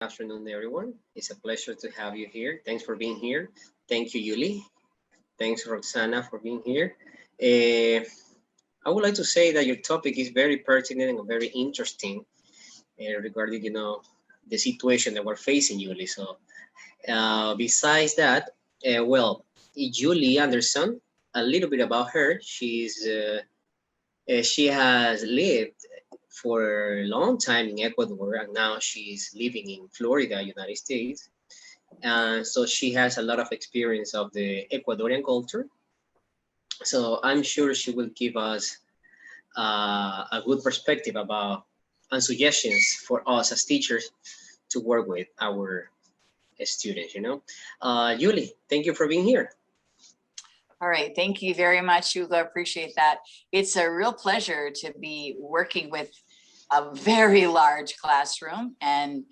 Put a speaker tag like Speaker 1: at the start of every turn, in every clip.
Speaker 1: afternoon, everyone. It's a pleasure to have you here. Thanks for being here. Thank you, Yuli. Thanks, Roxana, for being here. I would like to say that your topic is very pertinent and very interesting regarding, the situation that we're facing, Yuli. So, besides that, well, Julie Anderson, a little bit about her. She has lived for a long time in Ecuador, and now she's living in Florida, United States. And so she has a lot of experience of the Ecuadorian culture. So I'm sure she will give us a good perspective about and suggestions for us as teachers to work with our students. Julie, thank you for being here.
Speaker 2: All right, thank you very much, Hugo. I appreciate that. It's a real pleasure to be working with a very large classroom, and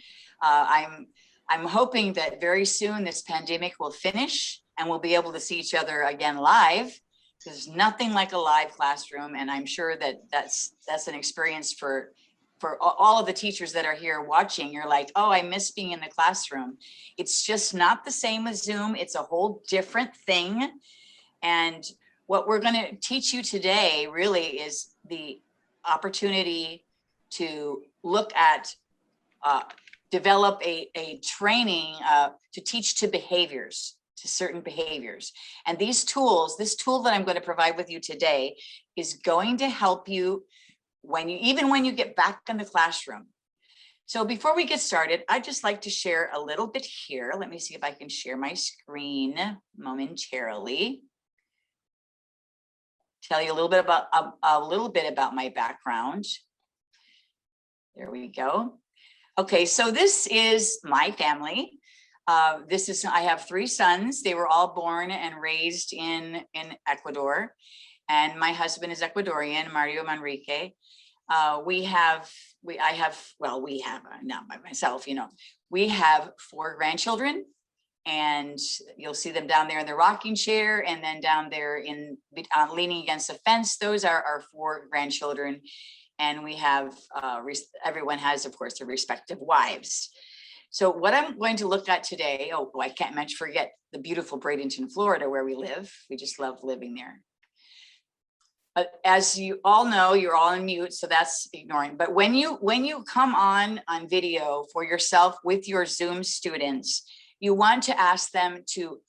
Speaker 2: I'm hoping that very soon this pandemic will finish and we'll be able to see each other again live. There's nothing like a live classroom, and I'm sure that that's an experience for all of the teachers that are here watching. You're like, oh, I miss being in the classroom. It's just not the same as Zoom. It's a whole different thing. And what we're going to teach you today really is the opportunity to look at, develop a training to teach to behaviors, to certain behaviors. And these tools, this tool that I'm going to provide with you today is going to help you even when you get back in the classroom. So before we get started, I'd just like to share a little bit here. Let me see if I can share my screen momentarily. Tell you a little bit about my background. There we go. Okay, so this is my family. I have 3 sons. They were all born and raised in Ecuador, and my husband is Ecuadorian, Mario Manrique. Not by myself, we have 4 grandchildren. And you'll see them down there in the rocking chair, and then down there leaning against the fence. Those are our 4 grandchildren. And we have, everyone has, of course, their respective wives. So what I'm going to look at today, I can't forget the beautiful Bradenton, Florida, where we live. We just love living there. But as you all know, you're all on mute, so that's ignoring. But when you come on video for yourself with your Zoom students, you want to ask them to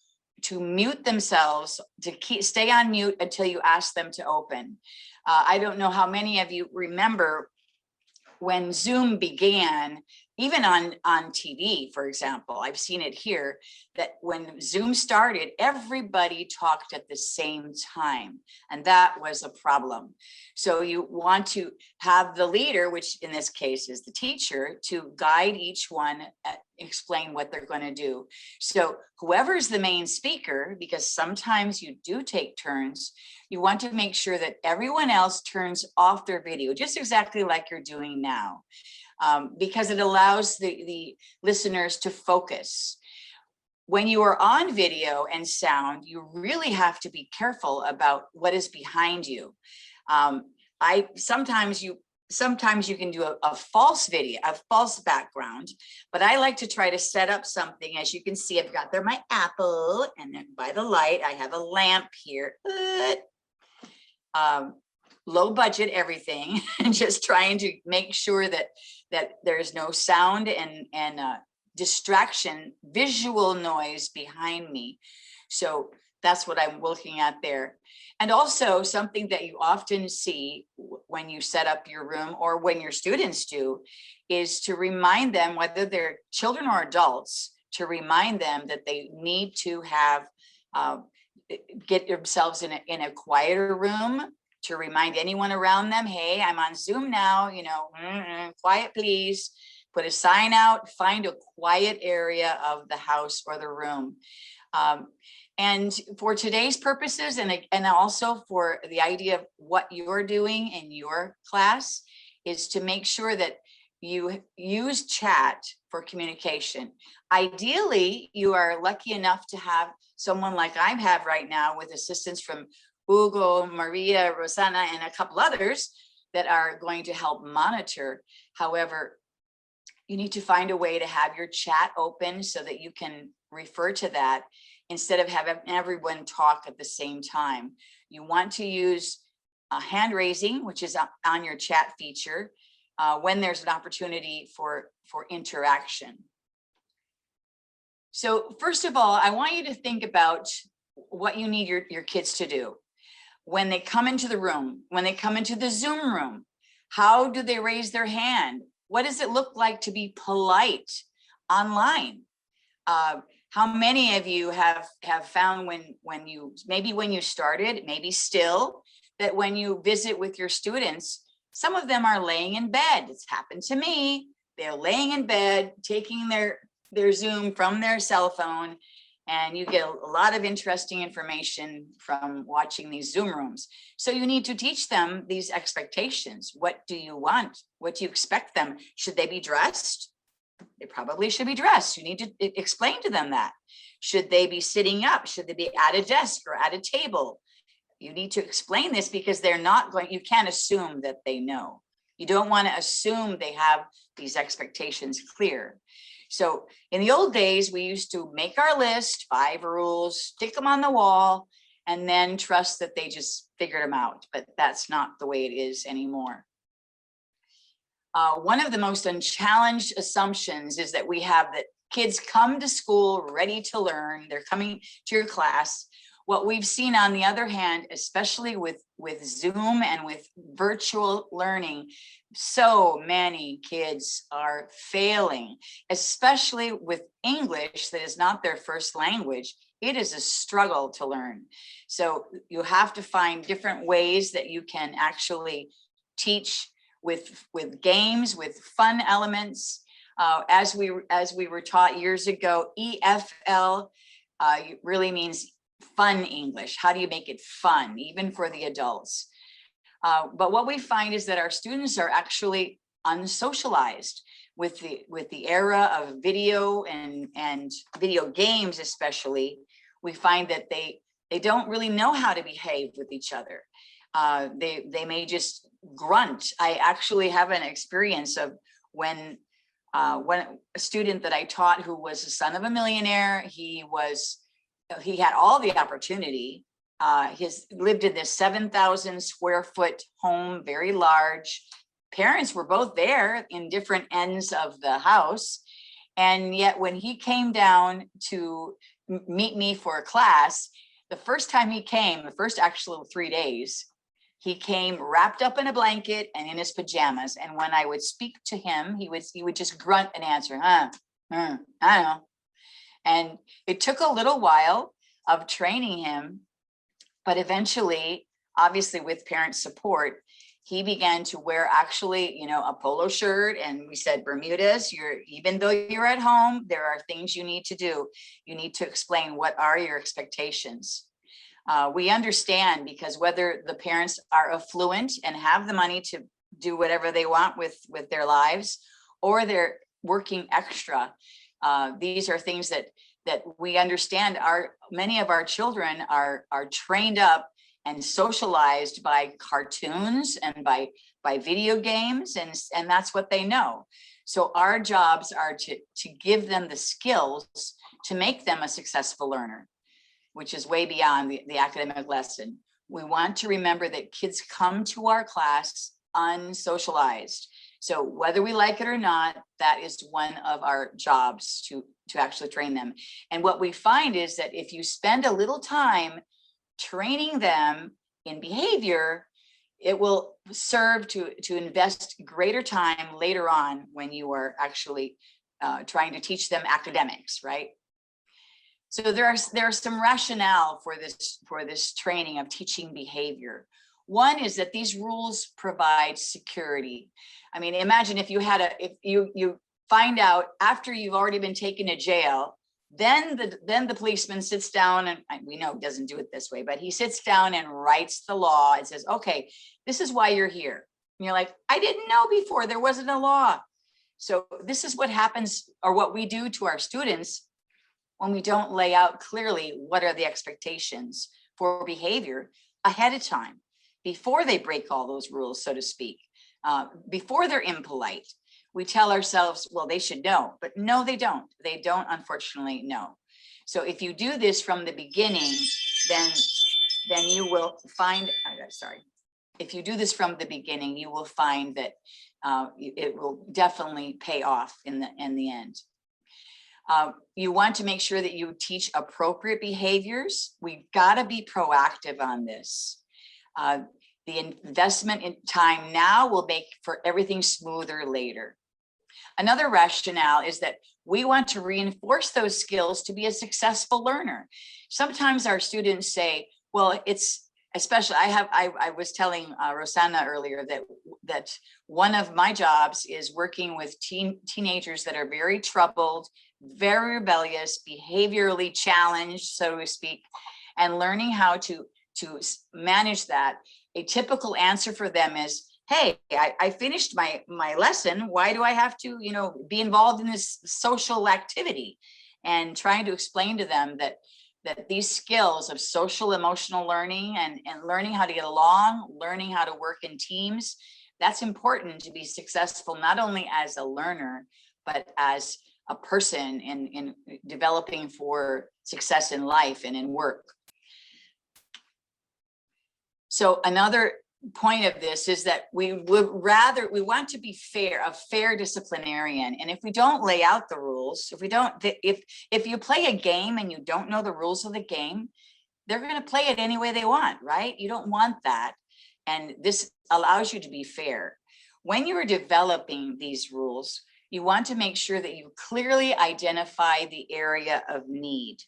Speaker 2: mute themselves, to stay on mute until you ask them to open. I don't know how many of you remember when Zoom began, even on TV, for example. I've seen it here, that when Zoom started, everybody talked at the same time, and that was a problem. So you want to have the leader, which in this case is the teacher, to guide each one, explain what they're going to do. So whoever's the main speaker, because sometimes you do take turns, you want to make sure that everyone else turns off their video, just exactly like you're doing now. Because it allows the listeners to focus. When you are on video and sound, you really have to be careful about what is behind you. Sometimes you can do a false video, a false background, but I like to try to set up something. As you can see, I've got there my apple, and then by the light, I have a lamp here. Low budget everything, and just trying to make sure that there's no sound and distraction, visual noise behind me. So that's what I'm looking at there. And also something that you often see when you set up your room, or when your students do, is to remind them, whether they're children or adults, to remind them that they need to have get themselves in a quieter room, to remind anyone around them, hey, I'm on Zoom now, quiet please. Put a sign out, find a quiet area of the house or the room. And for today's purposes, and also for the idea of what you're doing in your class, is to make sure that you use chat for communication. Ideally, you are lucky enough to have someone like I have right now, with assistance from Hugo, Maria, Rosanna, and a couple others that are going to help monitor. However, You need to find a way to have your chat open so that you can refer to that instead of having everyone talk at the same time. You want to use hand raising, which is on your chat feature, when there's an opportunity for interaction. So first of all, I want you to think about what you need your kids to do. When they come into the room, when they come into the Zoom room, how do they raise their hand? What does it look like to be polite online? How many of you have found when you started, maybe still, that when you visit with your students, some of them are laying in bed. It's happened to me. They're laying in bed, taking their Zoom from their cell phone, and you get a lot of interesting information from watching these Zoom rooms. So you need to teach them these expectations. What do you want? What do you expect them? Should they be dressed? They probably should be dressed. You need to explain to them that. Should they be sitting up? Should they be at a desk or at a table? You need to explain this because they're not going, you can't assume that they know. You don't want to assume they have these expectations clear. So in the old days, we used to make our list, 5 rules, stick them on the wall, and then trust that they just figured them out. But that's not the way it is anymore. One of the most unchallenged assumptions is that we have that kids come to school ready to learn. They're coming to your class. What we've seen, on the other hand, especially with Zoom and with virtual learning, so many kids are failing, especially with English that is not their first language. It is a struggle to learn. So you have to find different ways that you can actually teach with games, with fun elements. As we were taught years ago, EFL really means fun English. How do you make it fun, even for the adults? But what we find is that our students are actually unsocialized with the era of video and video games, especially. We find that they don't really know how to behave with each other. They may just grunt. I actually have an experience of when a student that I taught who was the son of a millionaire, he had all the opportunity. Lived in this 7,000 square foot home, very large. Parents were both there in different ends of the house. And yet when he came down to meet me for a class, the first time he came, the first actual 3 days, he came wrapped up in a blanket and in his pajamas. And when I would speak to him, he would just grunt and answer, I don't know. And it took a little while of training him, but eventually, obviously with parent support, he began to wear actually, a polo shirt. And we said, Bermudas, even though you're at home, there are things you need to do. You need to explain what are your expectations. We understand, because whether the parents are affluent and have the money to do whatever they want with their lives, or they're working extra, these are things that we understand. Many of our children are trained up and socialized by cartoons and by video games, and that's what they know. So our jobs are to give them the skills to make them a successful learner, which is way beyond the academic lesson. We want to remember that kids come to our class unsocialized. So whether we like it or not, that is one of our jobs to actually train them. And what we find is that if you spend a little time training them in behavior, it will serve to invest greater time later on when you are actually trying to teach them academics, right? So there's some rationale for this training of teaching behavior. One is that these rules provide security. I mean, imagine if you find out after you've already been taken to jail, then the policeman sits down, and we know he doesn't do it this way, but he sits down and writes the law and says, okay, this is why you're here. And you're like, I didn't know before, there wasn't a law. So this is what happens, or what we do to our students when we don't lay out clearly what are the expectations for behavior ahead of time, before they break all those rules, so to speak, before they're impolite. we tell ourselves, well, they should know, but no, they don't. They don't, unfortunately, know. So if you do this from the beginning, then you will find, sorry, if you do this from the beginning, you will find that it will definitely pay off in the end. You want to make sure that you teach appropriate behaviors. We've got to be proactive on this. The investment in time now will make for everything smoother later. Another rationale is that we want to reinforce those skills to be a successful learner. Sometimes our students say, well, it's especially, I was telling Rosanna earlier that one of my jobs is working with teenagers that are very troubled, very rebellious, behaviorally challenged, so to speak, and learning how to manage that. A typical answer for them is, hey, I finished my lesson. Why do I have to, be involved in this social activity? And trying to explain to them that these skills of social emotional learning and learning how to get along, learning how to work in teams, that's important to be successful, not only as a learner, but as a person in developing for success in life and in work. So another point of this is that we want to be a fair disciplinarian. And if we don't lay out the rules, if you play a game and you don't know the rules of the game, they're going to play it any way they want, right? You don't want that. And this allows you to be fair. When you are developing these rules, you want to make sure that you clearly identify the area of need,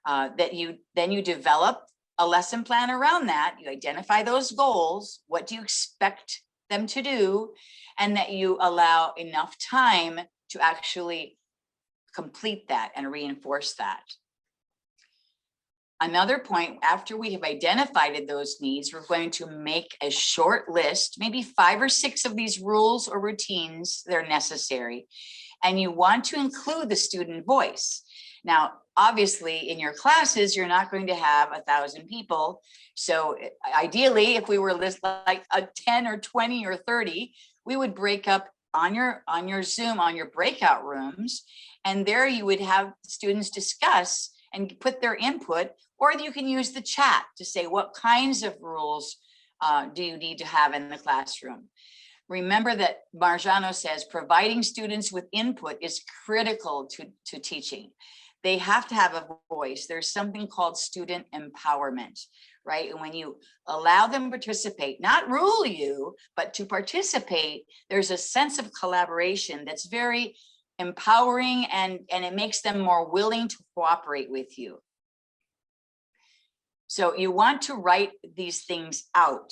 Speaker 2: then you develop a lesson plan around that. You identify those goals. What do you expect them to do? And that you allow enough time to actually complete that and reinforce that. Another point, after we have identified those needs, we're going to make a short list, maybe 5 or 6 of these rules or routines that are necessary. And you want to include the student voice. Now, obviously, in your classes, you're not going to have 1,000 people. So ideally, if we were like a 10 or 20 or 30, we would break up on your Zoom, on your breakout rooms. And there you would have students discuss and put their input, or you can use the chat to say, what kinds of rules do you need to have in the classroom? Remember that Marjano says providing students with input is critical to teaching. They have to have a voice. There's something called student empowerment, right? And when you allow them to participate, not rule you, but to participate, there's a sense of collaboration that's very empowering, and it makes them more willing to cooperate with you. So you want to write these things out.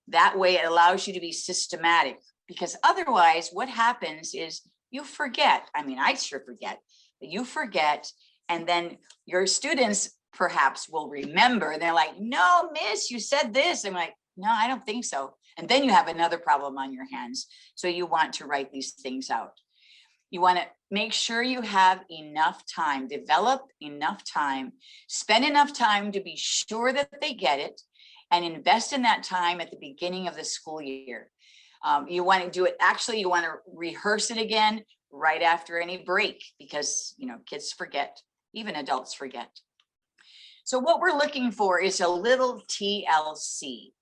Speaker 2: That way it allows you to be systematic, because otherwise what happens is you forget. I mean, I sure forget, but you forget. And then your students perhaps will remember. They're like, no, miss, you said this. I'm like, no, I don't think so. And then you have another problem on your hands. So you want to write these things out. You want to make sure you have enough time, develop enough time, spend enough time to be sure that they get it, and invest in that time at the beginning of the school year. You want to do it, actually, you want to rehearse it again right after any break, because kids forget. Even adults forget. So what we're looking for is a little TLC.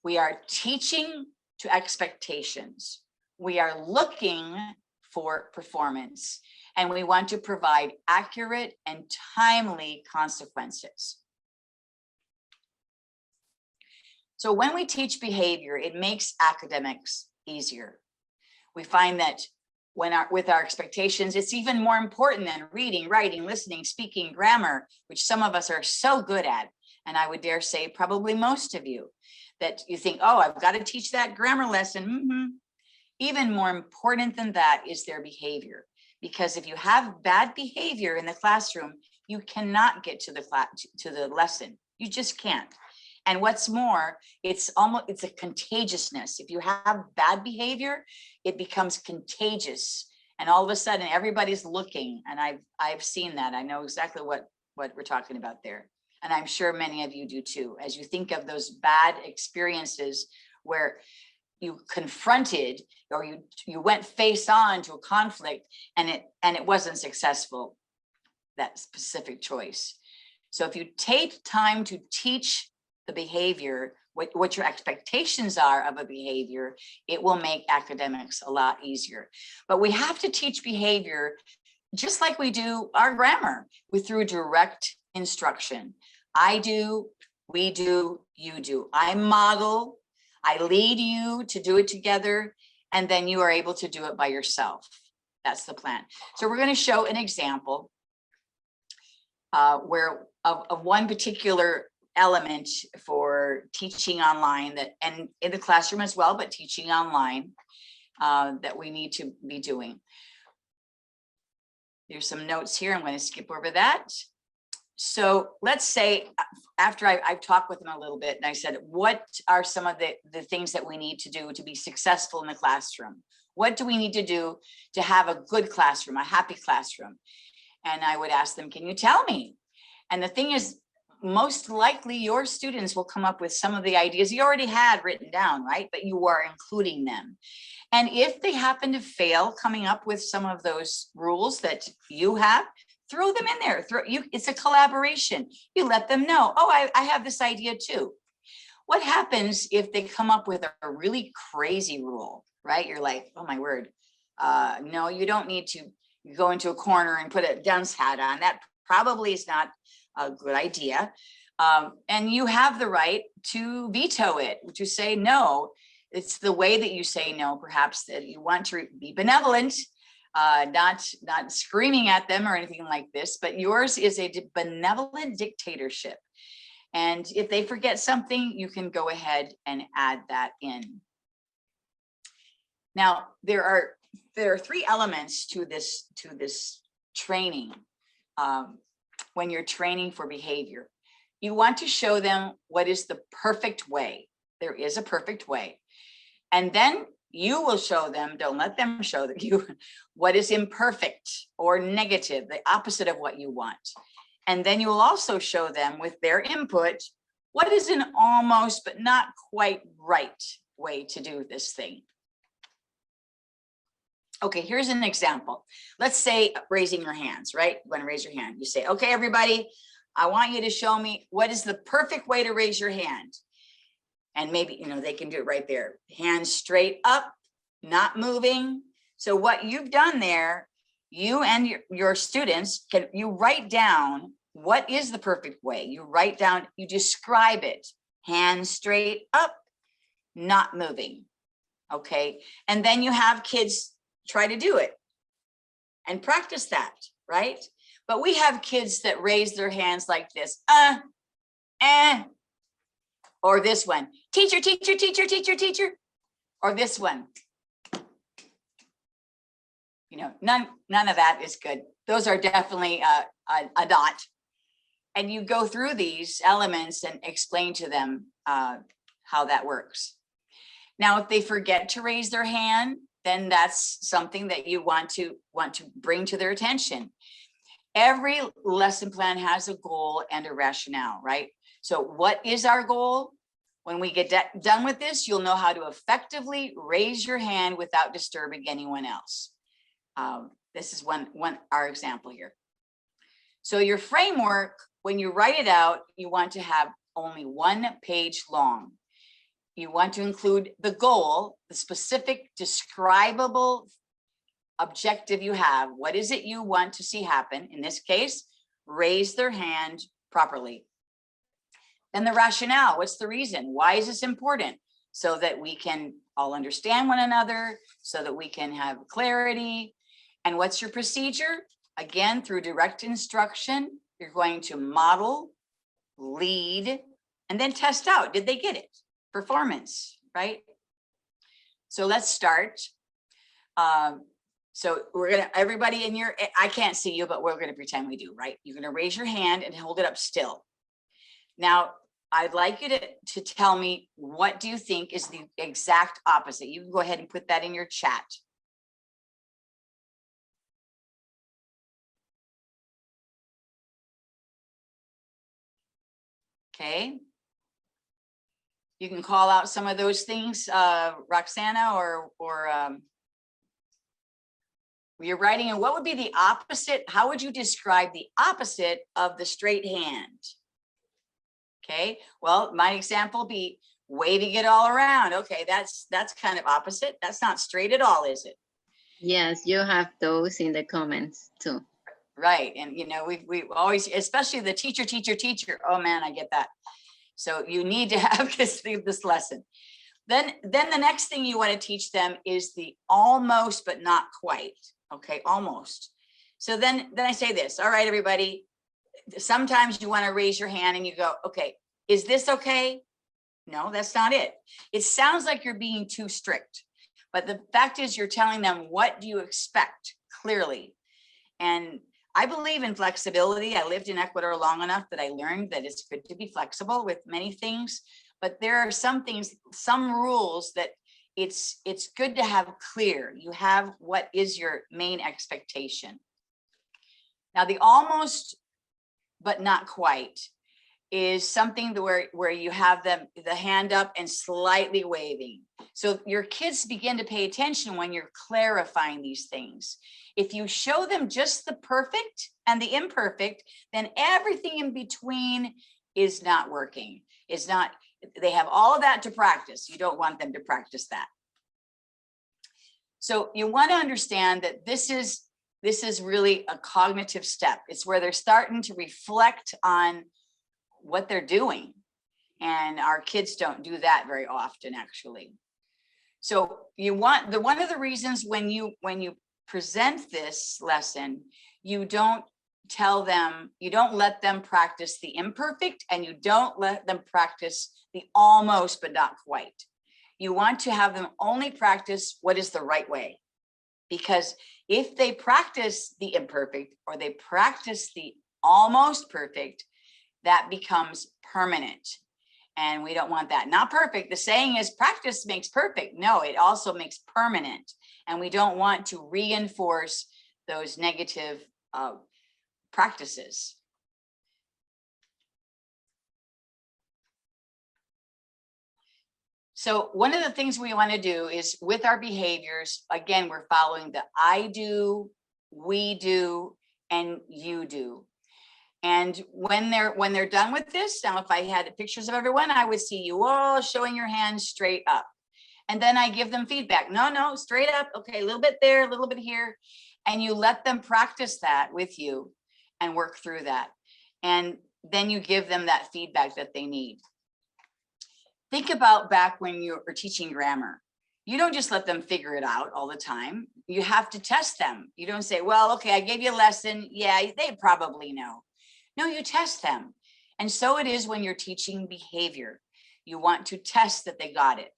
Speaker 2: We are teaching to expectations. We are looking for performance, and we want to provide accurate and timely consequences. So when we teach behavior, it makes academics easier. We find that with our expectations, it's even more important than reading, writing, listening, speaking, grammar, which some of us are so good at. And I would dare say probably most of you, that you think, oh, I've got to teach that grammar lesson. Even more important than that is their behavior. Because if you have bad behavior in the classroom, you cannot get to the lesson. You just can't. And what's more, it's a contagiousness. If you have bad behavior, it becomes contagious. And all of a sudden everybody's looking. And I've seen that. I know exactly what we're talking about there. And I'm sure many of you do too, as you think of those bad experiences where you confronted, or you went face on to a conflict, and it wasn't successful, that specific choice. So if you take time to teach the behavior, what your expectations are of a behavior, it will make academics a lot easier. But we have to teach behavior just like we do our grammar, through direct instruction. I do, we do, you do. I model, I lead you to do it together, and then you are able to do it by yourself. That's the plan. So we're going to show an example where of one particular element for teaching online, that, and in the classroom as well, but teaching online, that we need to be doing. There's some notes here. I'm going to skip over that. So let's say after I've talked with them a little bit, and I said, what are some of the things that we need to do to be successful in the classroom? What do we need to do to have a good classroom, a happy classroom? And I would ask them, can you tell me? And the thing is, most likely your students will come up with some of the ideas you already had written down, right? But you are including them. And if they happen to fail coming up with some of those rules that you have, throw them in there. It's a collaboration. You let them know, oh, I have this idea too. What happens if they come up with a really crazy rule, right? You're like, oh my word, no, you don't need to go into a corner and put a dunce hat on. That probably is not a good idea. And you have the right to veto it, to say no. It's the way that you say no, perhaps, that you want to be benevolent, not screaming at them or anything like this, but yours is a benevolent dictatorship. And if they forget something, you can go ahead and add that in. Now, there are three elements to this training. When you're training for behavior, you want to show them what is the perfect way. There is a perfect way. And then you will show them, don't let them show you what is imperfect or negative, the opposite of what you want. And then you will also show them with their input, what is an almost but not quite right way to do this thing. Okay, here's an example. Let's say raising your hands, right? You want to raise your hand. You say, okay, everybody, I want you to show me what is the perfect way to raise your hand. And maybe, they can do it right there. Hands straight up, not moving. So what you've done there, you and your students, you write down what is the perfect way. You write down, you describe it. Hands straight up, not moving. Okay, and then you have kids try to do it and practice that, right? But we have kids that raise their hands like this, or this one, teacher, teacher, teacher, teacher, teacher, or this one. None of that is good. Those are definitely a dot. And you go through these elements and explain to them how that works. Now, if they forget to raise their hand, then that's something that you want to bring to their attention. Every lesson plan has a goal and a rationale, right? So what is our goal? When we get done with this, you'll know how to effectively raise your hand without disturbing anyone else. This is our example here. So your framework, when you write it out, you want to have only 1 page long. You want to include the goal, the specific describable objective you have. What is it you want to see happen? In this case, raise their hand properly. Then the rationale, what's the reason? Why is this important? So that we can all understand one another, so that we can have clarity. And what's your procedure? Again, through direct instruction, you're going to model, lead, and then test out. Did they get it? Performance, right? So let's start. So we're gonna, everybody in your, I can't see you, but we're gonna pretend we do, right? You're gonna raise your hand and hold it up still. Now, I'd like you to tell me, what do you think is the exact opposite? You can go ahead and put that in your chat. Okay. You can call out some of those things, Roxana, or you're writing, and what would be the opposite? How would you describe the opposite of the straight hand? Okay, well, my example be waving it all around. Okay, that's kind of opposite. That's not straight at all, is it?
Speaker 3: Yes, you have those in the comments too.
Speaker 2: Right, and you know, we always, especially the teacher. Oh man, I get that. So you need to have this lesson. Then the next thing you want to teach them is the almost but not quite. Okay, almost. So then I say this. All right, everybody. Sometimes you want to raise your hand and you go, okay, is this okay? No, that's not it. It sounds like you're being too strict, but the fact is you're telling them, what do you expect clearly? And I believe in flexibility. I lived in Ecuador long enough that I learned that it's good to be flexible with many things, but there are some things, some rules that it's good to have clear. You have what is your main expectation. Now, the almost but not quite is something where you have them the hand up and slightly waving. So your kids begin to pay attention when you're clarifying these things. If you show them just the perfect and the imperfect, then everything in between is not working. It's not, they have all of that to practice. You don't want them to practice that. So you want to understand that this is really a cognitive step. It's where they're starting to reflect on what they're doing. And our kids don't do that very often, actually. So you want one of the reasons when you present this lesson, you don't tell them, you don't let them practice the imperfect, and you don't let them practice the almost but not quite. You want to have them only practice what is the right way. Because if they practice the imperfect or they practice the almost perfect, that becomes permanent. And we don't want that. Not perfect. The saying is practice makes perfect. No, it also makes permanent. And we don't want to reinforce those negative practices. So one of the things we want to do is with our behaviors, again, we're following the I do, we do, and you do. And when they're done with this, now if I had pictures of everyone, I would see you all showing your hands straight up. And then I give them feedback. No, straight up. Okay, a little bit there, a little bit here. And you let them practice that with you and work through that. And then you give them that feedback that they need. Think about back when you were teaching grammar. You don't just let them figure it out all the time. You have to test them. You don't say, well, okay, I gave you a lesson. Yeah, they probably know. No, you test them. And so it is when you're teaching behavior. You want to test that they got it.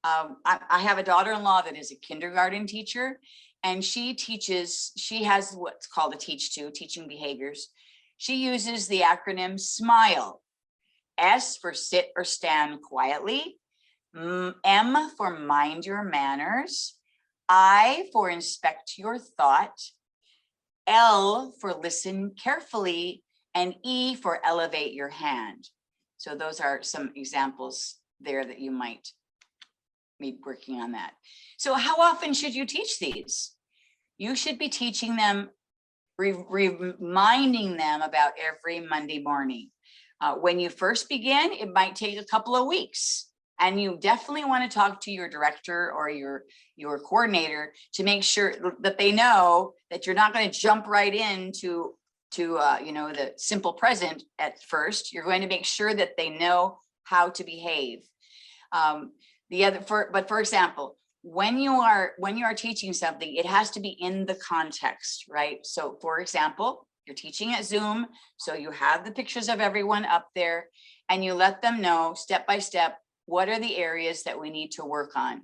Speaker 2: I have a daughter-in-law that is a kindergarten teacher, and she has what's called a teaching behaviors. She uses the acronym SMILE. S for sit or stand quietly. M for mind your manners. I for inspect your thought. L for listen carefully. And E for elevate your hand. So those are some examples there that you might be working on that. So how often should you teach these? You should be teaching them, reminding them about every Monday morning. When you first begin, it might take a couple of weeks, and you definitely want to talk to your director or your coordinator to make sure that they know that you're not going to jump right into the simple present at first. You're going to make sure that they know how to behave. For example, when you are teaching something, it has to be in the context, right? So for example, you're teaching at Zoom, so you have the pictures of everyone up there, and you let them know step by step what are the areas that we need to work on.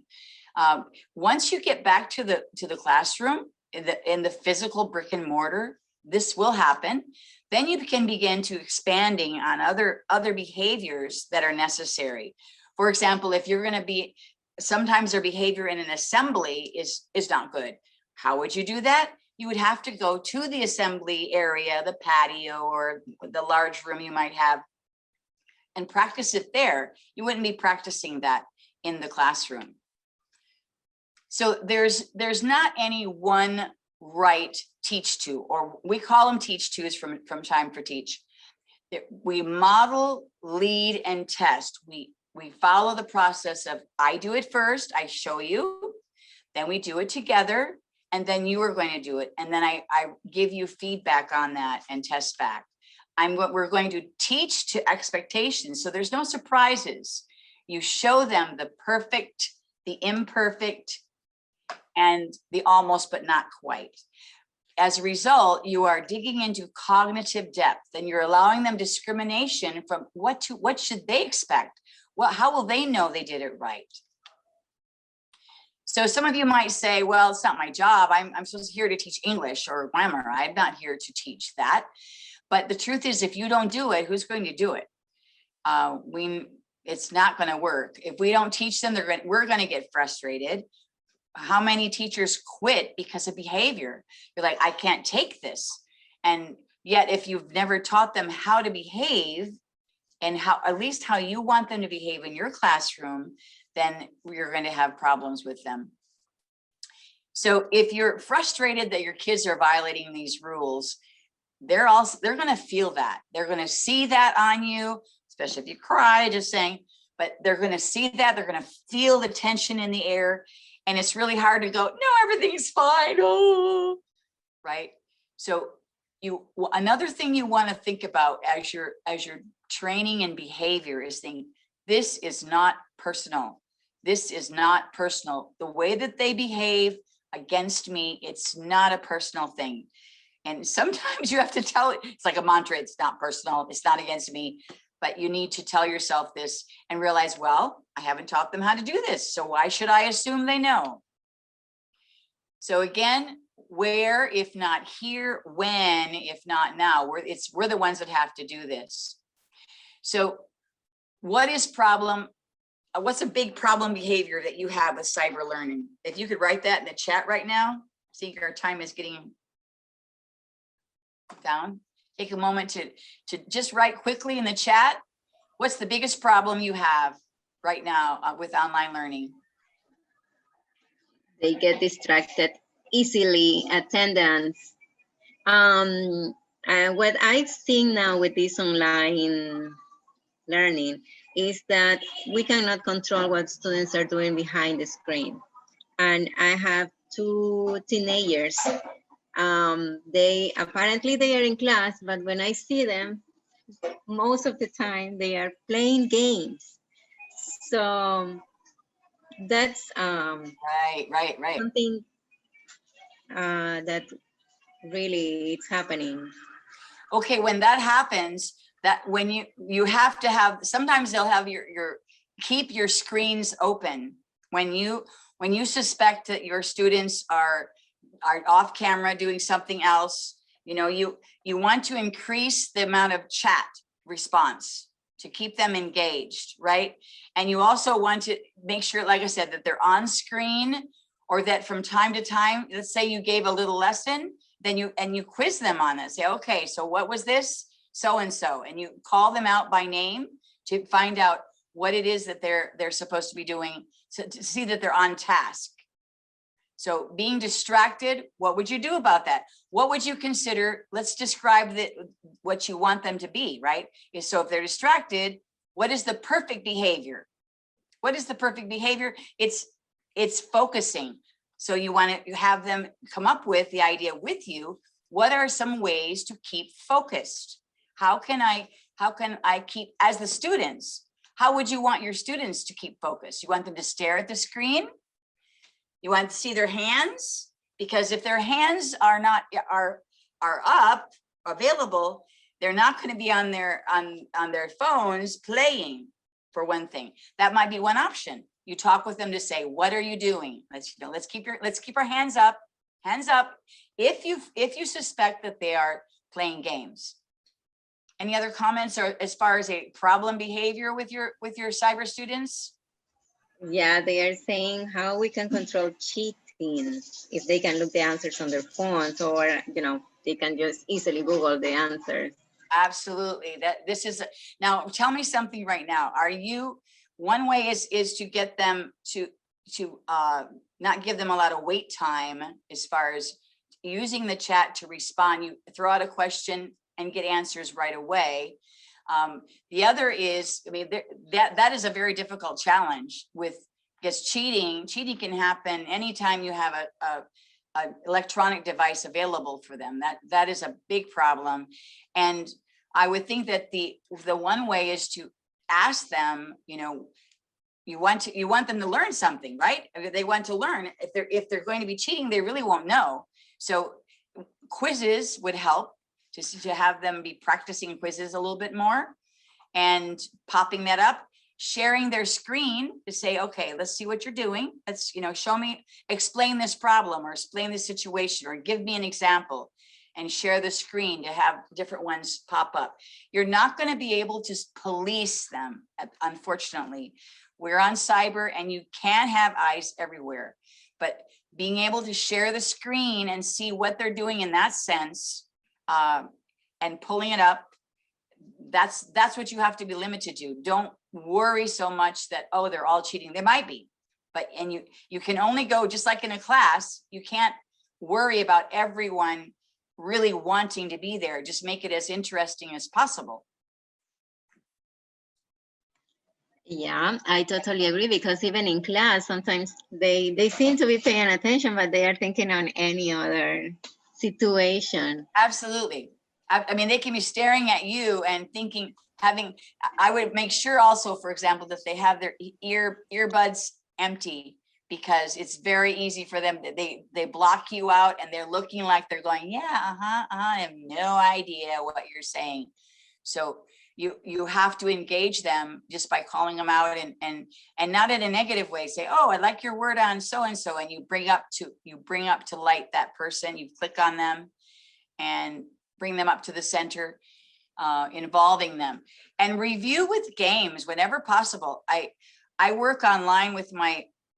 Speaker 2: Once you get back to the classroom in the physical brick and mortar, this will happen. Then you can begin to expanding on other behaviors that are necessary. For example, if you're going to be, sometimes their behavior in an assembly is not good. How would you do that? You would have to go to the assembly area, the patio, or the large room you might have, and practice it there, you wouldn't be practicing that in the classroom. So there's not any one right teach to, or we call them teach tos from Time for Teach. We model, lead, and test. We follow the process of I do it first, I show you, then we do it together, and then you are going to do it. And then I give you feedback on that and test back. We're going to teach to expectations. So there's no surprises. You show them the perfect, the imperfect, and the almost but not quite. As a result, you are digging into cognitive depth, and you're allowing them discrimination from what should they expect? How will they know they did it right? So some of you might say, well, it's not my job. I'm supposed to here to teach English or grammar. I'm not here to teach that. But the truth is, if you don't do it, who's going to do it? It's not going to work. If we don't teach them, we're going to get frustrated. How many teachers quit because of behavior? You're like, I can't take this. And yet, if you've never taught them how to behave and at least how you want them to behave in your classroom, then you're going to have problems with them. So if you're frustrated that your kids are violating these rules, they're going to feel that. They're going to see that on you, especially if you cry, just saying, but they're going to see that. They're going to feel the tension in the air. And it's really hard to go, no, everything's fine. Oh, right. So another thing you want to think about as you're training and behavior is think, this is not personal. This is not personal. The way that they behave against me, it's not a personal thing. And sometimes you have to tell it, it's like a mantra, it's not personal, it's not against me. But you need to tell yourself this and realize, well, I haven't taught them how to do this, so why should I assume they know? So again, where, if not here, when, if not now, we're the ones that have to do this. So what's a big problem behavior that you have with cyber learning? If you could write that in the chat right now, I think our time is getting down. Take a moment to just write quickly in the chat. What's the biggest problem you have right now with online learning?
Speaker 3: They get distracted easily, attendance. And what I've seen now with this online learning is that we cannot control what students are doing behind the screen. And I have 2 teenagers. They are in class, but when I see them, most of the time they are playing games. So that's
Speaker 2: right.
Speaker 3: something that really it's happening.
Speaker 2: Okay, when that happens, that when you have to have, sometimes they'll have keep your screens open when you suspect that your students are off camera doing something else. You want to increase the amount of chat response to keep them engaged, right? And you also want to make sure, like I said, that they're on screen, or that from time to time, let's say you gave a little lesson, then you quiz them on it. Say, okay, so what was this? So-and-so, and you call them out by name to find out what it is that they're supposed to be doing, so to see that they're on task. So being distracted, what would you do about that? What would you consider? Let's describe what you want them to be, right? So if they're distracted, what is the perfect behavior? What is the perfect behavior? It's focusing. So you want to have them come up with the idea with you. What are some ways to keep focused? How can I keep, as the students, how would you want your students to keep focused? You want them to stare at the screen? You want to see their hands? Because if their hands are up, available, they're not going to be on their phones playing, for one thing. That might be one option. You talk with them to say, what are you doing? Let's keep our hands up, if you suspect that they are playing games. Any other comments or as far as a problem behavior with your cyber students?
Speaker 3: Yeah, they are saying how we can control cheating, if they can look the answers on their phones, or they can just easily Google the answers.
Speaker 2: Absolutely. This is, now tell me something right now. One way is to get them to not give them a lot of wait time as far as using the chat to respond. You throw out a question and get answers right away. The other is, I mean, that is a very difficult challenge because cheating can happen anytime you have an electronic device available for them. That is a big problem. And I would think that the one way is to ask them, you want them to learn something, right? They want to learn. If they're going to be cheating, they really won't know. So quizzes would help to have them be practicing quizzes a little bit more and popping that up, sharing their screen to say, okay, let's see what you're doing. Let's, show me, explain this problem or explain this situation or give me an example, and share the screen to have different ones pop up. You're not going to be able to police them, unfortunately. We're on cyber and you can't have eyes everywhere, but being able to share the screen and see what they're doing in that sense, and pulling it up, that's what you have to be limited to. Don't worry so much that, oh, they're all cheating. They might be, but, and you can only go, just like in a class, you can't worry about everyone really wanting to be there. Just make it as interesting as possible.
Speaker 3: Yeah, I totally agree, because even in class, sometimes they seem to be paying attention, but they are thinking on any other situation.
Speaker 2: Absolutely. I mean, they can be staring at you and thinking, I would make sure also, for example, that they have their earbuds empty, because it's very easy for them. They block you out and they're looking like they're going, yeah, I have no idea what you're saying. So you have to engage them just by calling them out and not in a negative way. Say, oh, I like your word on so-and-so, and you bring up to light that person. You click on them and bring them up to the center, involving them, and review with games whenever possible. I work online with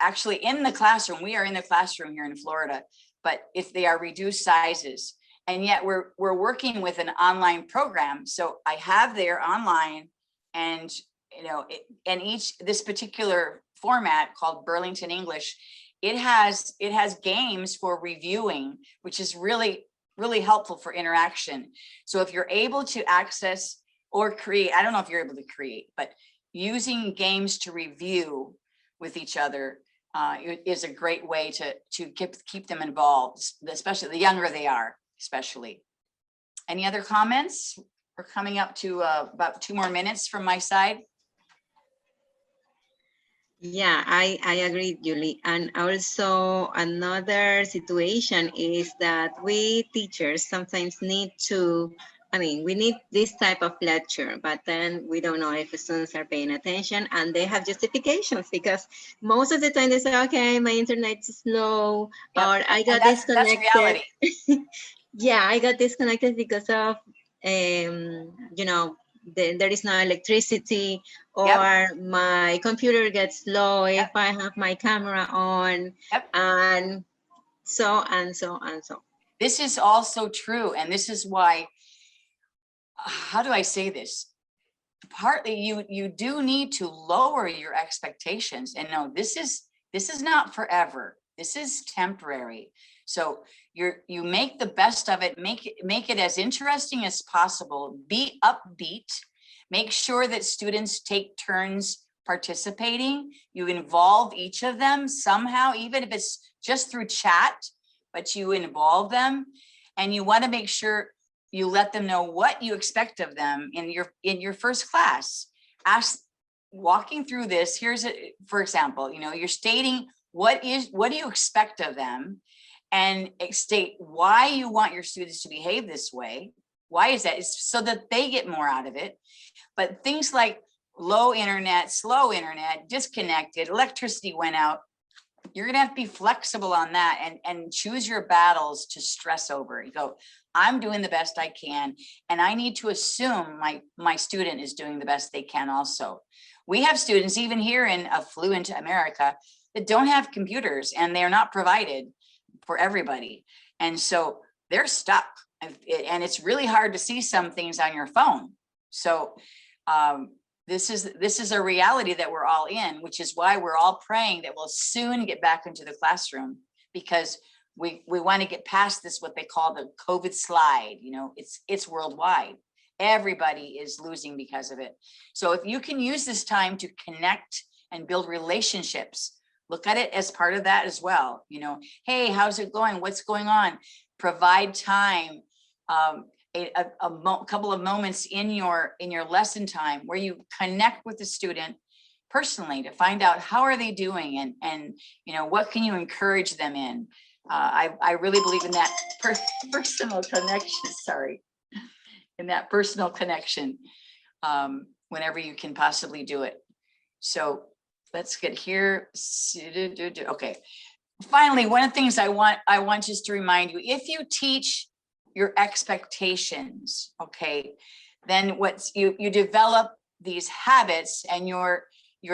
Speaker 2: actually in the classroom. We are in the classroom here in Florida, but if they are reduced sizes, and yet we're working with an online program. So I have there online, and this particular format called Burlington English, it has games for reviewing, which is really, really helpful for interaction. So if you're able to access or create, I don't know if you're able to create, but using games to review with each other is a great way to keep them involved, especially the younger they are, especially. Any other comments? We're coming up to about 2 more minutes from my side.
Speaker 3: Yeah, I agree, Julie. And also another situation is that we teachers sometimes need to, we need this type of lecture, but then we don't know if the students are paying attention, and they have justifications, because most of the time they say, okay, my internet is slow, yep, or I got disconnected. That's reality. Yeah, I got disconnected because of, there is no electricity, or yep, my computer gets slow if I have my camera on, yep, and so and so and so.
Speaker 2: This is also true, and this is why, how do I say this? Partly you do need to lower your expectations and know this is not forever. This is temporary. So you make the best of it, make it as interesting as possible, be upbeat, make sure that students take turns participating. You involve each of them somehow, even if it's just through chat, but you involve them, and you want to make sure you let them know what you expect of them in your first class. Walking through this, for example, you're stating what do you expect of them, and state why you want your students to behave this way. Why is that? It's so that they get more out of it. But things like low internet, slow internet, disconnected, electricity went out, you're gonna have to be flexible on that and choose your battles to stress over. You go, I'm doing the best I can, and I need to assume my student is doing the best they can also. We have students, even here in affluent America, that don't have computers, and they're not provided for everybody. And so they're stuck. And it's really hard to see some things on your phone. So this is a reality that we're all in, which is why we're all praying that we'll soon get back into the classroom, because we want to get past this, what they call the COVID slide. You know, it's worldwide. Everybody is losing because of it. So if you can use this time to connect and build relationships, look at it as part of that as well. You know, hey, how's it going? What's going on? Provide time, a couple of moments in your lesson time where you connect with the student personally to find out how are they doing, and you know, what can you encourage them in. I really believe in that personal connection. Sorry, in that personal connection, whenever you can possibly do it. So let's get here. Okay. Finally, one of the things I want just to remind you, if you teach your expectations, okay, then you develop these habits, and your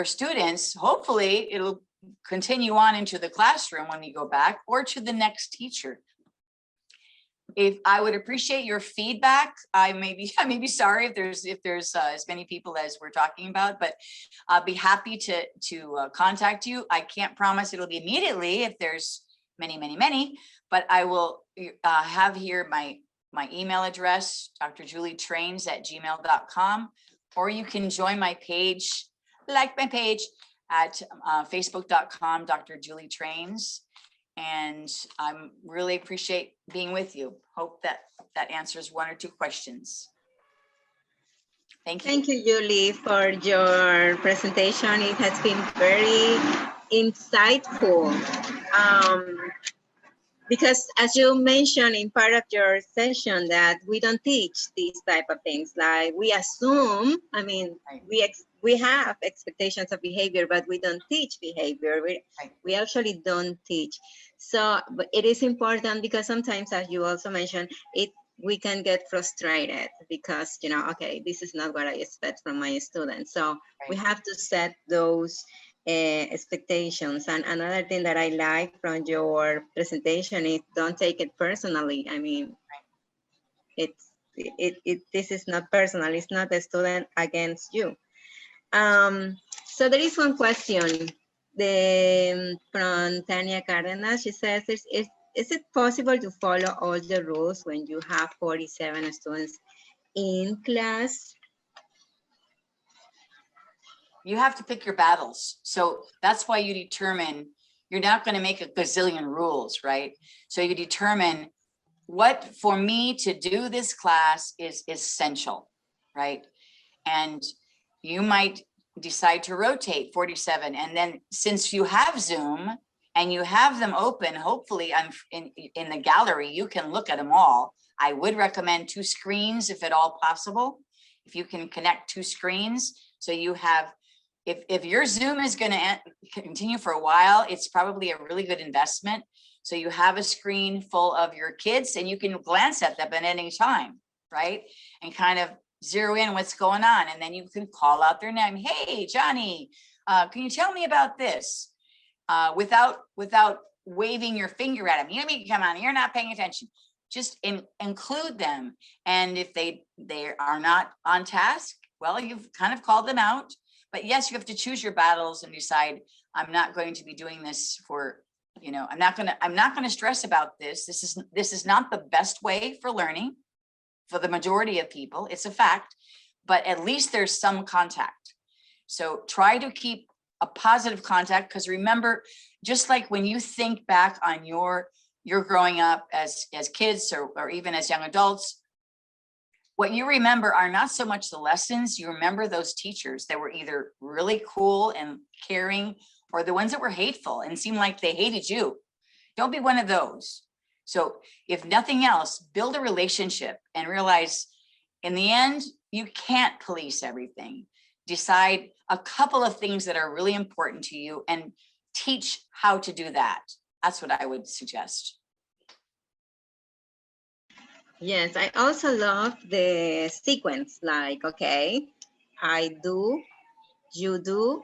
Speaker 2: students, hopefully it'll continue on into the classroom when you go back, or to the next teacher. If I would appreciate your feedback, I may be sorry if there's as many people as we're talking about, but I'll be happy to contact you. I can't promise it'll be immediately if there's many, but I will have here my email address, drjulietrains@gmail.com, or you can join my page, like my page at facebook.com, Dr. Julie Trains. And I really appreciate being with you. Hope that answers one or two questions. Thank you.
Speaker 3: Thank you, Julie, for your presentation. It has been very insightful. Because as you mentioned in part of your session, that we don't teach these type of things. Like we assume, I mean, we have expectations of behavior, but we don't teach behavior. We actually don't teach. So but it is important, because sometimes, as you also mentioned, we can get frustrated because, you know, okay, this is not what I expect from my students. So we have to set those expectations. And another thing that I like from your presentation is don't take it personally. I mean, this is not personal. It's not a student against you. So there is one question from Tanya Cardenas. She says, is it possible to follow all the rules when you have 47 students in class?
Speaker 2: You have to pick your battles. So that's why you determine, you're not going to make a gazillion rules, right? So you determine what, for me to do this class, is essential, right? And you might decide to rotate 47. And then since you have Zoom and you have them open, hopefully in the gallery, you can look at them all. I would recommend 2 screens if at all possible. If you can connect 2 screens, so you have, if your Zoom is going to continue for a while, it's probably a really good investment. So you have a screen full of your kids and you can glance at them at any time, right? And kind of zero in what's going on. And then you can call out their name. Hey, Johnny, can you tell me about this? Without waving your finger at them. You mean, come on, you're not paying attention. Just include them. And if they are not on task, well, you've kind of called them out. But yes, you have to choose your battles and decide, I'm not going to be doing this for, you know, I'm not going to stress about this. This is not the best way for learning for the majority of people. It's a fact, but at least there's some contact. So try to keep a positive contact, because remember, just like when you think back on your growing up as kids or even as young adults, what you remember are not so much the lessons. You remember those teachers that were either really cool and caring, or the ones that were hateful and seemed like they hated you. Don't be one of those. So if nothing else, build a relationship and realize in the end, you can't police everything. Decide a couple of things that are really important to you and teach how to do that. That's what I would suggest.
Speaker 3: Yes, I also love the sequence, like, okay, I do, you do,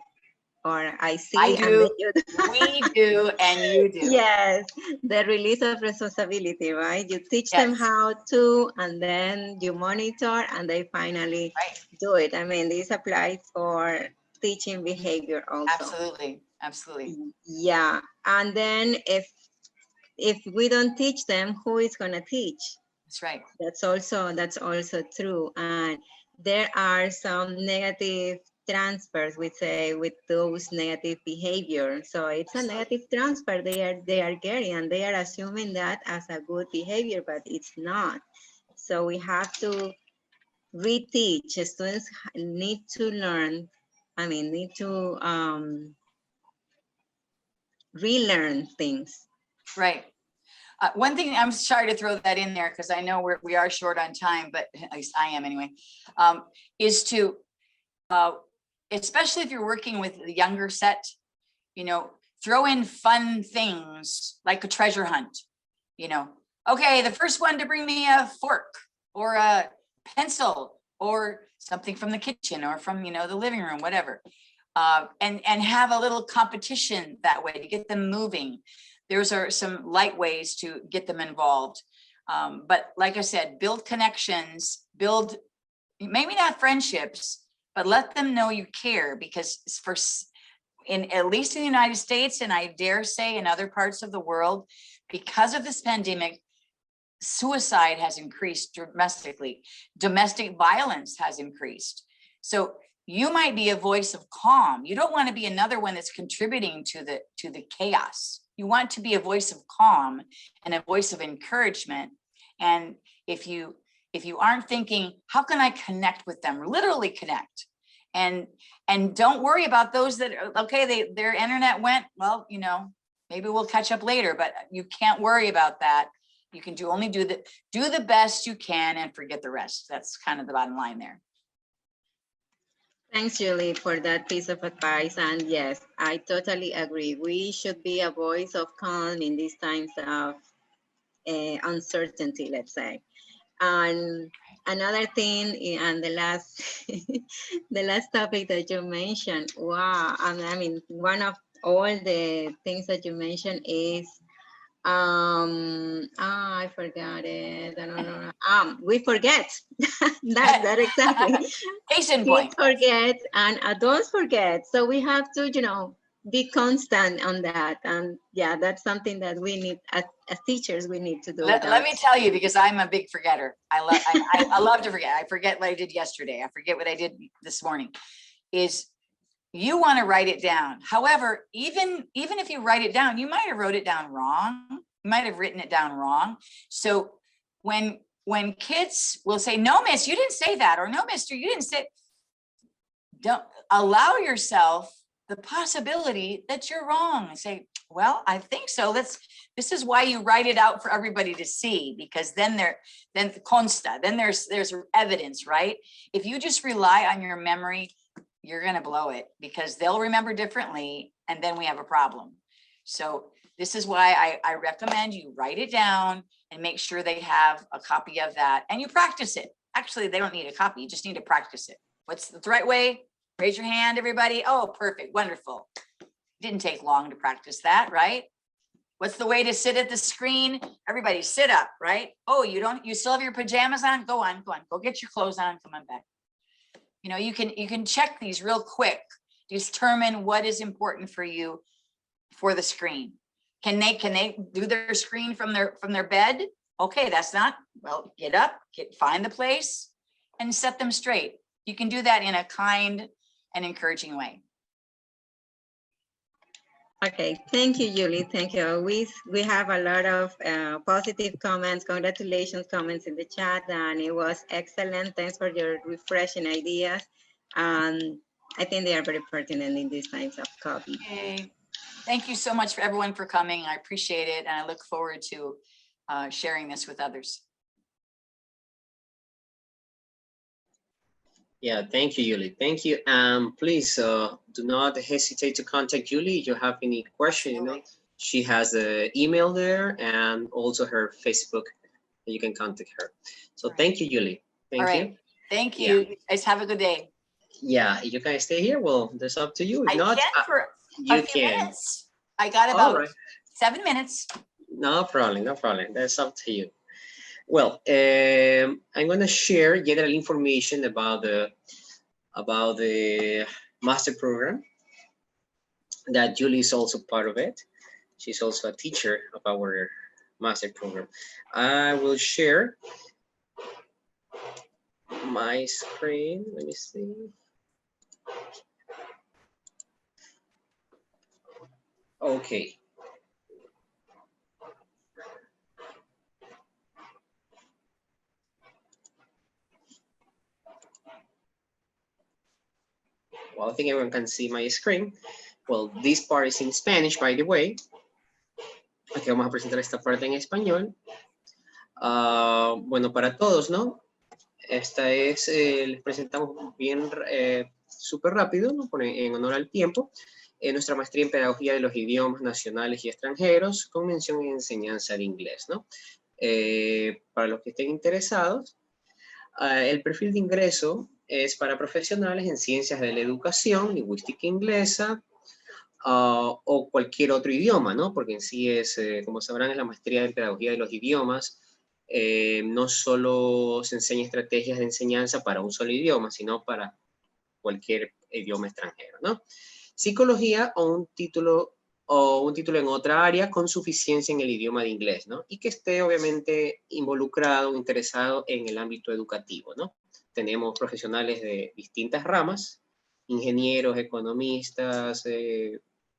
Speaker 3: or I see.
Speaker 2: I
Speaker 3: and
Speaker 2: do,
Speaker 3: then you do.
Speaker 2: we do, and you do.
Speaker 3: Yes, the release of responsibility, right? You teach them
Speaker 2: Yes.
Speaker 3: how to, and then you monitor, and they finally
Speaker 2: Right.
Speaker 3: do it. I mean, this applies for teaching behavior also.
Speaker 2: Absolutely, absolutely.
Speaker 3: Yeah, and then if we don't teach them, who is gonna teach?
Speaker 2: That's right.
Speaker 3: That's also true. And there are some negative transfers, we say, with those negative behavior. So it's a negative transfer they are getting, and they are assuming that as a good behavior, but it's not. So we have to reteach. Students need to learn, need to relearn things.
Speaker 2: Right. One thing, I'm sorry to throw that in there because I know we are short on time, but at least I am anyway, is to, especially if you're working with the younger set, throw in fun things like a treasure hunt. Okay, the first one to bring me a fork or a pencil or something from the kitchen or from, the living room, whatever. And have a little competition that way to get them moving. Those are some light ways to get them involved. But like I said, build connections, build maybe not friendships, but let them know you care, because at least in the United States, and I dare say in other parts of the world, because of this pandemic, suicide has increased domestically. Domestic violence has increased. So you might be a voice of calm. You don't want to be another one that's contributing to the chaos. You want to be a voice of calm and a voice of encouragement. And if you aren't thinking, how can I connect with them? Literally connect. And don't worry about those that, okay, their internet went, well, maybe we'll catch up later, but you can't worry about that. You can only do the best you can and forget the rest. That's kind of the bottom line there.
Speaker 3: Thanks, Julie, for that piece of advice. And yes, I totally agree. We should be a voice of calm in these times of uncertainty, let's say. And another thing, and the last, the last topic that you mentioned, wow, one of all the things that you mentioned is, I forgot it. I don't know. We forget. that exactly.
Speaker 2: Case in point.
Speaker 3: Kids forget and adults forget. So we have to, be constant on that. And yeah, that's something that we need as teachers, we need to do.
Speaker 2: Let me tell you, because I'm a big forgetter. I love to forget. I forget what I did yesterday. I forget what I did this morning. You want to write it down. However, even if you write it down, you might have wrote it down wrong. You might have written it down wrong. So when kids will say, no, miss, you didn't say that, or no, mister, you didn't say, don't allow yourself the possibility that you're wrong. And say, well, I think so. This is why you write it out for everybody to see, because then consta, then there's evidence, right? If you just rely on your memory, you're going to blow it, because they'll remember differently, and then we have a problem. So this is why I recommend you write it down and make sure they have a copy of that, and you practice it. Actually, they don't need a copy. You just need to practice it. What's the right way? Raise your hand, everybody. Oh, perfect. Wonderful. Didn't take long to practice that, right? What's the way to sit at the screen? Everybody sit up, right? Oh, you still have your pajamas on? Go on. Go get your clothes on. Come on back. You can check these real quick. Determine what is important for you for the screen. Can they do their screen from their bed? Okay, that's not, well, get up, find the place and set them straight. You can do that in a kind and encouraging way.
Speaker 3: Okay, thank you, Julie. Thank you. We have a lot of positive comments, congratulations comments in the chat, and it was excellent. Thanks for your refreshing ideas. I think they are very pertinent in these times of COVID.
Speaker 2: Okay. Thank you so much for everyone for coming. I appreciate it, and I look forward to sharing this with others.
Speaker 1: Yeah, thank you, Julie. Thank you. Please do not hesitate to contact Julie if you have any question. She has an email there and also her Facebook. You can contact her. So thank you, Julie. Thank you.
Speaker 2: Thank you.
Speaker 1: Yeah.
Speaker 2: Guys, have a good day.
Speaker 1: Yeah, you can stay here. Well, that's up to you. If
Speaker 2: I
Speaker 1: not,
Speaker 2: can for
Speaker 1: you
Speaker 2: a few
Speaker 1: can.
Speaker 2: minutes. I got
Speaker 1: All
Speaker 2: about
Speaker 1: right.
Speaker 2: 7 minutes.
Speaker 1: No problem, no problem. That's up to you. Well, I'm going to share general information about the master program. That Julie is also part of it. She's also a teacher of our master program. I will share my screen. Let me see. Okay. Well, I think everyone can see my screen. Well, this part is in Spanish, by the way. Aquí vamos a presentar esta parte en español. Bueno, para todos, ¿no? Esta es, les presentamos bien, súper rápido, ¿no? En honor al tiempo. Nuestra maestría en Pedagogía de los Idiomas Nacionales y Extranjeros, con mención en enseñanza de inglés, ¿no? Para los que estén interesados, el perfil de ingreso es para profesionales en ciencias de la educación, lingüística inglesa, o cualquier otro idioma, ¿no? Porque en sí es, como sabrán, es la maestría en Pedagogía de los Idiomas. No solo se enseña estrategias de enseñanza para un solo idioma, sino para cualquier idioma extranjero, ¿no? Psicología o un título en otra área con suficiencia en el idioma de inglés, ¿no? Y que esté obviamente involucrado, interesado en el ámbito educativo, ¿no? Tenemos profesionales de distintas ramas, ingenieros, economistas,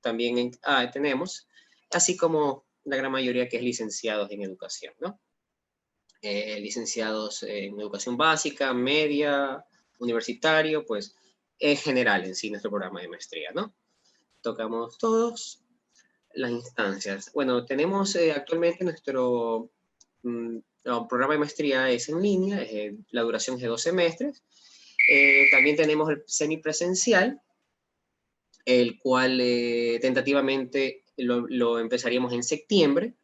Speaker 1: también tenemos, así como la gran mayoría que es licenciados en educación, ¿no? Licenciados en educación básica, media, universitario, pues es general en sí nuestro programa de maestría, ¿no? Tocamos todas las instancias. Bueno, tenemos actualmente nuestro programa de maestría es en línea, la duración es de 2 semestres. También tenemos el semipresencial, el cual tentativamente lo empezaríamos en septiembre.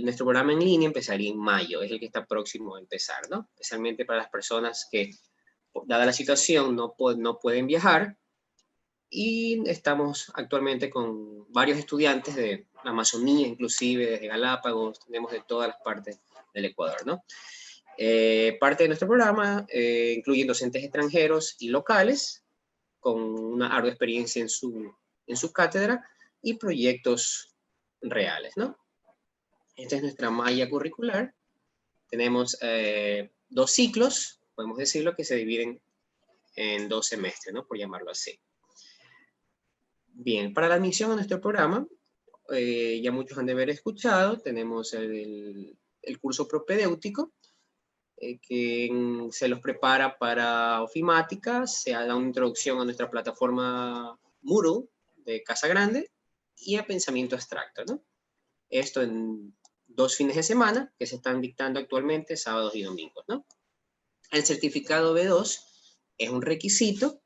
Speaker 1: Nuestro programa en línea empezaría en mayo, es el que está próximo a empezar, ¿no? Especialmente para las personas que, dada la situación, no pueden viajar. Y estamos actualmente con varios estudiantes de la Amazonía, inclusive desde Galápagos, tenemos de todas las partes del Ecuador, ¿no? Parte de nuestro programa incluye docentes extranjeros y locales, con una ardua experiencia en su cátedra y proyectos reales, ¿no? Esta es nuestra malla curricular. Tenemos 2 ciclos, podemos decirlo, que se dividen en 2 semestres, ¿no? Por llamarlo así. Bien, para la admisión a nuestro programa, ya muchos han de haber escuchado, tenemos el curso propedéutico, que se los prepara para ofimática, se da una introducción a nuestra plataforma Moodle de Casa Grande y a pensamiento abstracto, ¿no? Esto en 2 fines de semana que se están dictando actualmente, sábados y domingos, ¿no? El certificado B2 es un requisito.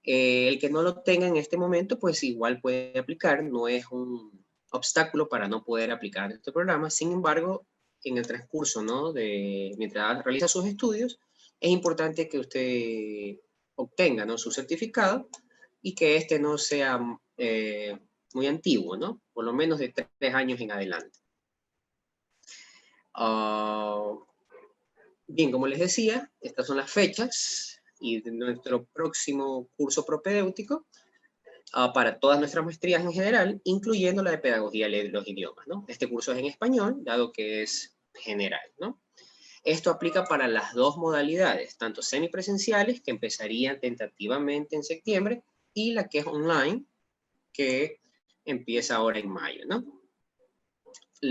Speaker 1: El que no lo tenga en este momento, pues igual puede aplicar, no es un obstáculo para no poder aplicar este programa. Sin embargo, en el transcurso, ¿no? Mientras realiza sus estudios, es importante que usted obtenga, ¿no? Su certificado y que este no sea muy antiguo, ¿no? Por lo menos de 3 años en adelante. Bien, como les decía, estas son las fechas y de nuestro próximo curso propedéutico para todas nuestras maestrías en general, incluyendo la de Pedagogía de los Idiomas, ¿no? Este curso es en español, dado que es general, ¿no? Esto aplica para las 2 modalidades, tanto semipresenciales, que empezarían tentativamente en septiembre, y la que es online, que empieza ahora en mayo, ¿no?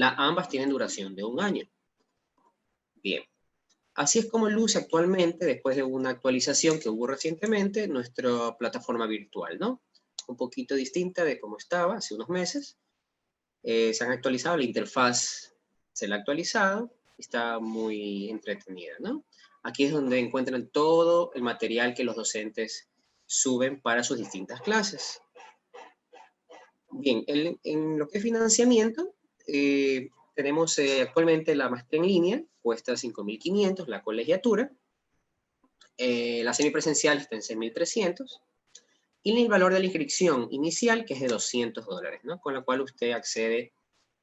Speaker 1: Ambas tienen duración de 1 año. Bien. Así es como luce actualmente, después de una actualización que hubo recientemente, nuestra plataforma virtual, ¿no? Un poquito distinta de cómo estaba hace unos meses. Se han actualizado, la interfaz se la ha actualizado, está muy entretenida, ¿no? Aquí es donde encuentran todo el material que los docentes suben para sus distintas clases. Bien, en lo que es financiamiento, tenemos actualmente la maestría en línea, cuesta 5.500, la colegiatura. La semipresencial está en 6.300. Y el valor de la inscripción inicial, que es de $200, ¿no? Con la cual usted accede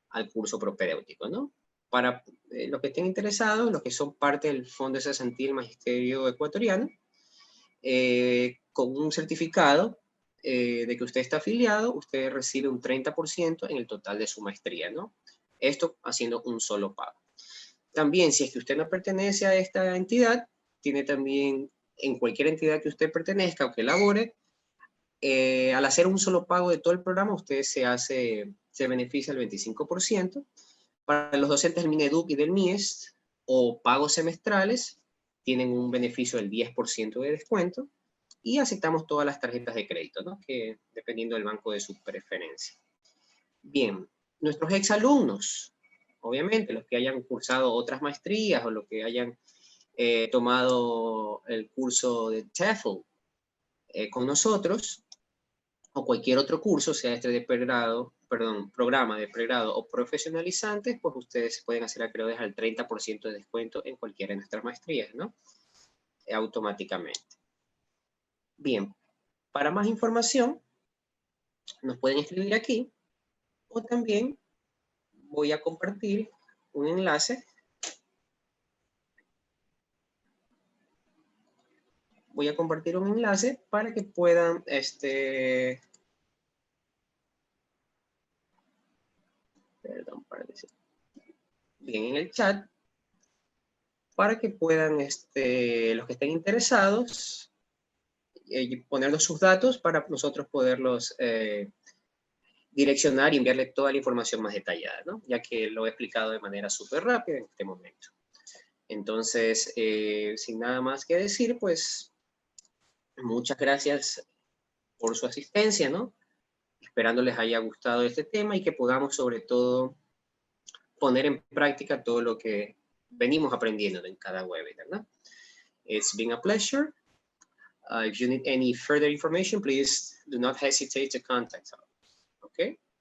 Speaker 1: al curso propedéutico, ¿no? Para los que estén interesados, los que son parte del Fondo de Cesantía del Magisterio Ecuatoriano, con un certificado de que usted está afiliado, usted recibe un 30% en el total de su maestría, ¿no? Esto haciendo un solo pago. También, si es que usted no pertenece a esta entidad, tiene también, en cualquier entidad que usted pertenezca o que labore, al hacer un solo pago de todo el programa, usted se beneficia el 25%. Para los docentes del Mineduc y del MIES, o pagos semestrales, tienen un beneficio del 10% de descuento, y aceptamos todas las tarjetas de crédito, ¿no? Que dependiendo del banco de su preferencia. Bien, nuestros exalumnos, obviamente, los que hayan cursado otras maestrías o los que hayan tomado el curso de TEFL con nosotros, o cualquier otro curso, sea este de pregrado, programa de pregrado o profesionalizantes, pues ustedes pueden hacer acreedores al 30% de descuento en cualquiera de nuestras maestrías, ¿no? Automáticamente. Bien, para más información, nos pueden escribir aquí, o también voy a compartir un enlace. Voy a compartir un enlace para que puedan, perdón, para decir, bien, en el chat, para que puedan, los que estén interesados, ponernos sus datos para nosotros poderlos direccionar y enviarle toda la información más detallada, ¿no? Ya que lo he explicado de manera súper rápida en este momento. Entonces, sin nada más que decir, pues, muchas gracias por su asistencia, ¿no? Esperando les haya gustado este tema y que podamos, sobre todo, poner en práctica todo lo que venimos aprendiendo en cada webinar, ¿no? It's been a pleasure. If you need any further information, please do not hesitate to contact us. Okay?